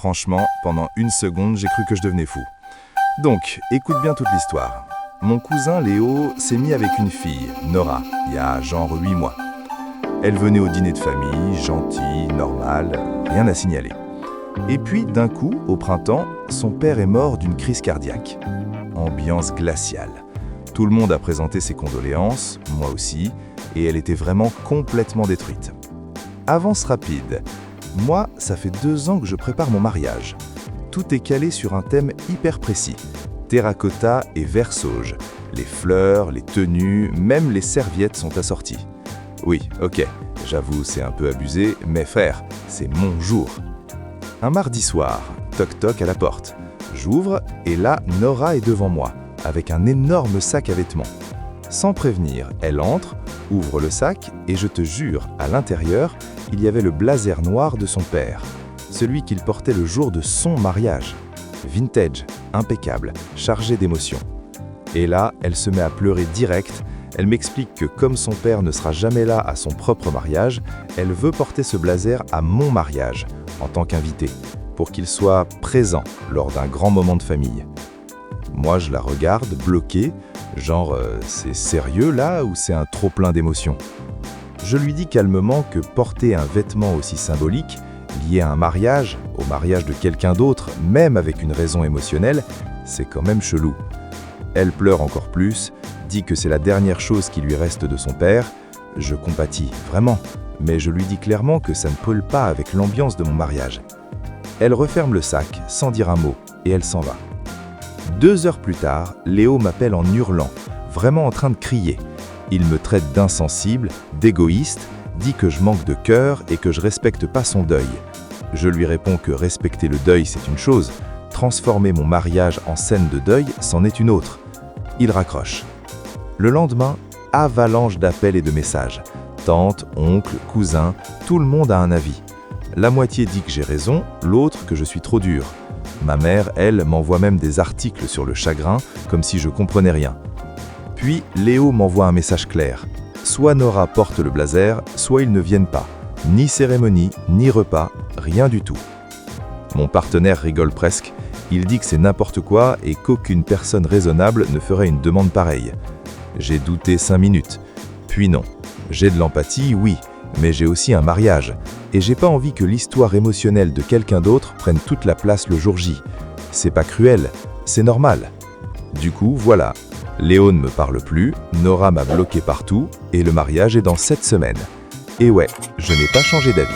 Franchement, pendant une seconde, j'ai cru que je devenais fou. Donc, écoute bien toute l'histoire. Mon cousin Léo s'est mis avec une fille, Nora, il y a genre 8 mois. Elle venait au dîner de famille, gentille, normale, rien à signaler. Et puis, d'un coup, au printemps, son père est mort d'une crise cardiaque. Ambiance glaciale. Tout le monde a présenté ses condoléances, moi aussi, et elle était vraiment complètement détruite. Avance rapide. Moi, ça fait 2 ans que je prépare mon mariage. Tout est calé sur un thème hyper précis. Terracotta et vert sauge. Les fleurs, les tenues, même les serviettes sont assorties. Oui, ok, j'avoue, c'est un peu abusé, mais frère, c'est mon jour. Un mardi soir, toc-toc à la porte. J'ouvre et là, Nora est devant moi, avec un énorme sac à vêtements. Sans prévenir, elle entre, ouvre le sac et je te jure, à l'intérieur, il y avait le blazer noir de son père, celui qu'il portait le jour de son mariage. Vintage, impeccable, chargé d'émotions. Et là, elle se met à pleurer direct. Elle m'explique que comme son père ne sera jamais là à son propre mariage, elle veut porter ce blazer à mon mariage, en tant qu'invité, pour qu'il soit présent lors d'un grand moment de famille. Moi, je la regarde, bloqué, genre c'est sérieux là ou c'est un trop-plein d'émotions? Je lui dis calmement que porter un vêtement aussi symbolique, lié à un mariage, au mariage de quelqu'un d'autre, même avec une raison émotionnelle, c'est quand même chelou. Elle pleure encore plus, dit que c'est la dernière chose qui lui reste de son père. Je compatis, vraiment, mais je lui dis clairement que ça ne colle pas avec l'ambiance de mon mariage. Elle referme le sac sans dire un mot et elle s'en va. 2 heures plus tard, Léo m'appelle en hurlant, vraiment en train de crier. Il me traite d'insensible, d'égoïste, dit que je manque de cœur et que je respecte pas son deuil. Je lui réponds que respecter le deuil c'est une chose, transformer mon mariage en scène de deuil c'en est une autre. Il raccroche. Le lendemain, avalanche d'appels et de messages. Tante, oncle, cousin, tout le monde a un avis. La moitié dit que j'ai raison, l'autre que je suis trop dur. Ma mère, elle, m'envoie même des articles sur le chagrin, comme si je comprenais rien. Puis, Léo m'envoie un message clair. Soit Nora porte le blazer, soit ils ne viennent pas. Ni cérémonie, ni repas, rien du tout. Mon partenaire rigole presque. Il dit que c'est n'importe quoi et qu'aucune personne raisonnable ne ferait une demande pareille. J'ai douté 5 minutes. Puis non. J'ai de l'empathie, oui, mais j'ai aussi un mariage. Et j'ai pas envie que l'histoire émotionnelle de quelqu'un d'autre prenne toute la place le jour J. C'est pas cruel, c'est normal. Du coup, voilà. Léo ne me parle plus, Nora m'a bloqué partout, et le mariage est dans 7 semaines. Et ouais, je n'ai pas changé d'avis.